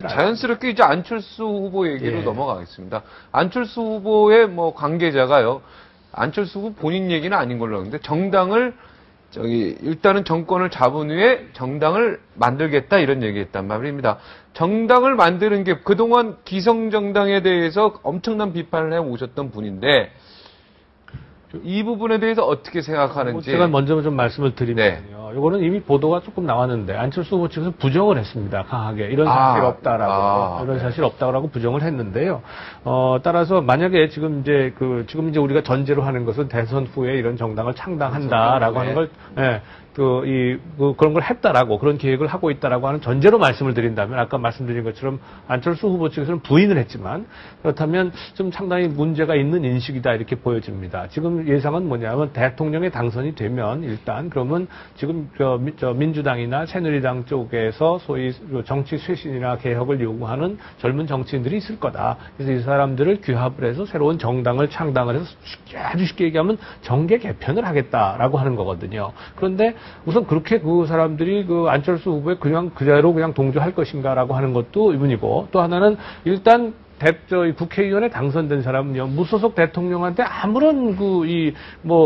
자연스럽게 이제 안철수 후보 얘기로 예. 넘어가겠습니다. 안철수 후보의 뭐 관계자가요. 안철수 후보 본인 얘기는 아닌 걸로 아는데 정당을 일단은 정권을 잡은 후에 정당을 만들겠다 이런 얘기했단 말입니다. 정당을 만드는 게 그동안 기성정당에 대해서 엄청난 비판을 해 오셨던 분인데 이 부분에 대해서 어떻게 생각하는지. 제가 먼저 좀 말씀을 드리면요. 이거는 이미 보도가 조금 나왔는데 안철수 후보 측에서 부정을 했습니다. 강하게 이런 사실 없다라고 이런 사실 없다라고 부정을 했는데요. 따라서 만약에 지금 이제 우리가 전제로 하는 것은 대선 후에 이런 정당을 창당한다라고 하는 걸 그런 걸 했다라고 그런 계획을 하고 있다라고 하는 전제로 말씀을 드린다면 아까 말씀드린 것처럼 안철수 후보 측에서는 부인을 했지만 그렇다면 좀 상당히 문제가 있는 인식이다 이렇게 보여집니다. 지금 예상은 뭐냐면 대통령에 당선이 되면 일단 그러면 지금 민주당이나 새누리당 쪽에서 소위 정치 쇄신이나 개혁을 요구하는 젊은 정치인들이 있을 거다. 그래서 이 사람들을 규합을 해서 새로운 정당을 창당을 해서 아주 쉽게 얘기하면 정계 개편을 하겠다라고 하는 거거든요. 그런데 우선 그렇게 그 사람들이 그 안철수 후보에 그냥 그대로 그냥 동조할 것인가라고 하는 것도 의문이고 또 하나는 일단 국회의원에 당선된 사람은요, 무소속 대통령한테 아무런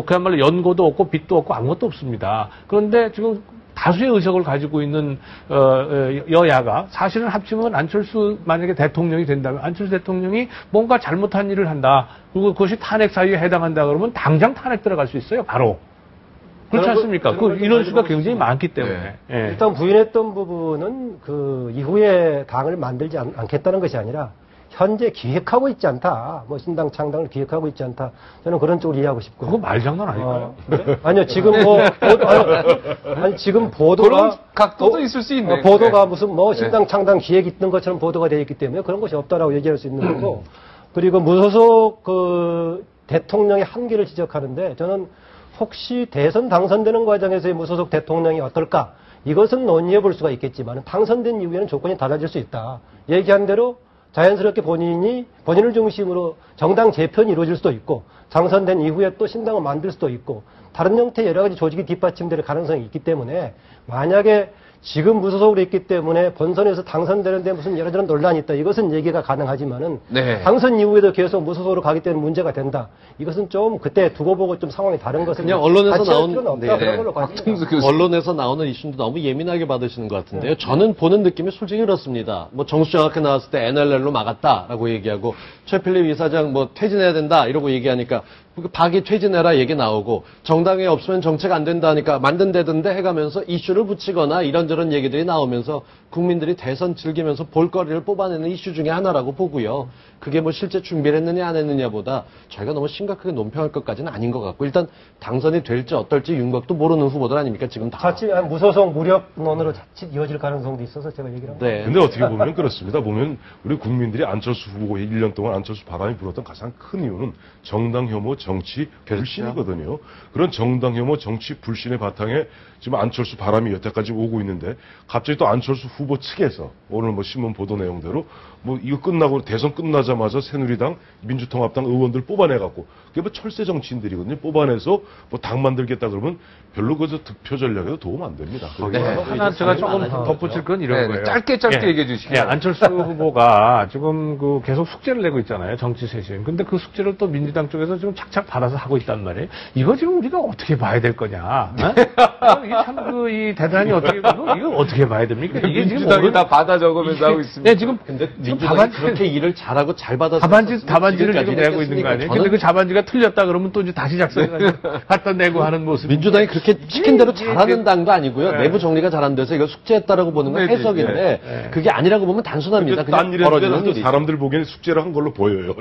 그야말로 연고도 없고 빚도 없고 아무것도 없습니다. 그런데 지금 다수의 의석을 가지고 있는, 여야가 사실은 합치면 안철수 만약에 대통령이 된다면 안철수 대통령이 뭔가 잘못한 일을 한다. 그리고 그것이 탄핵 사유에 해당한다 그러면 당장 탄핵 들어갈 수 있어요, 바로. 그렇지 않습니까? 그 인원수가 굉장히 많기 때문에. 네. 예. 일단 부인했던 부분은 그 이후에 당을 만들지 않겠다는 것이 아니라 현재 기획하고 있지 않다. 뭐 신당 창당을 기획하고 있지 않다. 저는 그런 쪽으로 이해하고 싶고. 그거 말장난 아닐까요? 네? 아니요, 지금 지금 보도가. 그런 각도도 있을 수 있네. 보도가 무슨 신당 창당 기획이 있는 것처럼 보도가 되어 있기 때문에 그런 것이 없다라고 얘기할 수 있는 거고. 그리고 무소속 대통령의 한계를 지적하는데 저는 혹시 대선 당선되는 과정에서의 무소속 대통령이 어떨까? 이것은 논의해 볼 수가 있겠지만 당선된 이후에는 조건이 달라질 수 있다. 얘기한 대로 자연스럽게 본인을 중심으로 정당 재편이 이루어질 수도 있고 당선된 이후에 또 신당을 만들 수도 있고 다른 형태의 여러 가지 조직이 뒷받침될 가능성이 있기 때문에 만약에 지금 무소속으로 있기 때문에 본선에서 당선되는데 무슨 여러저런 논란이 있다. 이것은 얘기가 가능하지만은 당선 이후에도 계속 무소속으로 가기 때문에 문제가 된다. 이것은 좀 그때 두고 보고 좀 상황이 다른 것은 그냥 언론에서 나온 언론에서 나오는 이슈도 너무 예민하게 받으시는 것 같은데요. 저는 보는 느낌이 솔직히 그렇습니다. 뭐 정수정학회 나왔을 때 NLL로 막았다라고 얘기하고 최필립 이사장 뭐 퇴진해야 된다 이러고 얘기하니까 박이 퇴진해라 얘기 나오고 정당에 없으면 정책 안 된다 하니까 만든다던데 해가면서 이슈를 붙이거나 이런저런 얘기들이 나오면서 국민들이 대선 즐기면서 볼거리를 뽑아내는 이슈 중에 하나라고 보고요. 그게 뭐 실제 준비를 했느냐 안 했느냐보다 저희가 너무 심각하게 논평할 것까지는 아닌 것 같고 일단 당선이 될지 어떨지 윤곽도 모르는 후보들 아닙니까 지금 다. 자칫 무소속 무력론으로 자칫 이어질 가능성도 있어서 제가 얘기를 합니다. 네. 근데 어떻게 보면 그렇습니다. 보면 우리 국민들이 안철수 후보에 1년 동안 안철수 바람이 불었던 가장 큰 이유는 정당 혐오 정치 불신이거든요. 그런 정당 혐오 정치 불신의 바탕에 지금 안철수 바람이 여태까지 오고 있는데 갑자기 또 안철수 후보 측에서 오늘 뭐 신문 보도 내용대로 뭐 이거 끝나고 대선 끝나자마자 새누리당 민주통합당 의원들 뽑아내갖고 그게 뭐 철새 정치인들이거든요. 뽑아내서 뭐 당 만들겠다 그러면 별로 그저 득표 전략에도 도움 안 됩니다. 하나 제가 조금 덧붙일 건 이런 거예요. 짧게 얘기해 주시죠. 안철수 후보가 지금 계속 숙제를 내고 있잖아요. 정치 쇄신. 근데 그 숙제를 또 민주당 쪽에서 지금 착착 받아서 하고 있단 말이에요. 이거 지금 우리가 어떻게 봐야 될 거냐? 이게 참 대단히 어떻게 이거 어떻게 봐야 됩니까? 이게 지금 민주당이 다 받아 적으면서 하고 있습니다. 네, 지금 민주당이 그렇게 일을 잘하고 잘 받아서 답안지를 지금 내고 있는 거 아니에요? 근데 그 답안지가 틀렸다 그러면 또 이제 다시 작성해가지고 갖다 내고 하는 모습. 민주당이 그렇게 시킨 대로 잘하는 당도 아니고요. 내부 정리가 잘 안 돼서 이걸 숙제했다라고 보는 건 해석인데 그게 아니라고 보면 단순합니다. 딴 일에 사람들 보기에는 숙제를 한 걸로 보여요.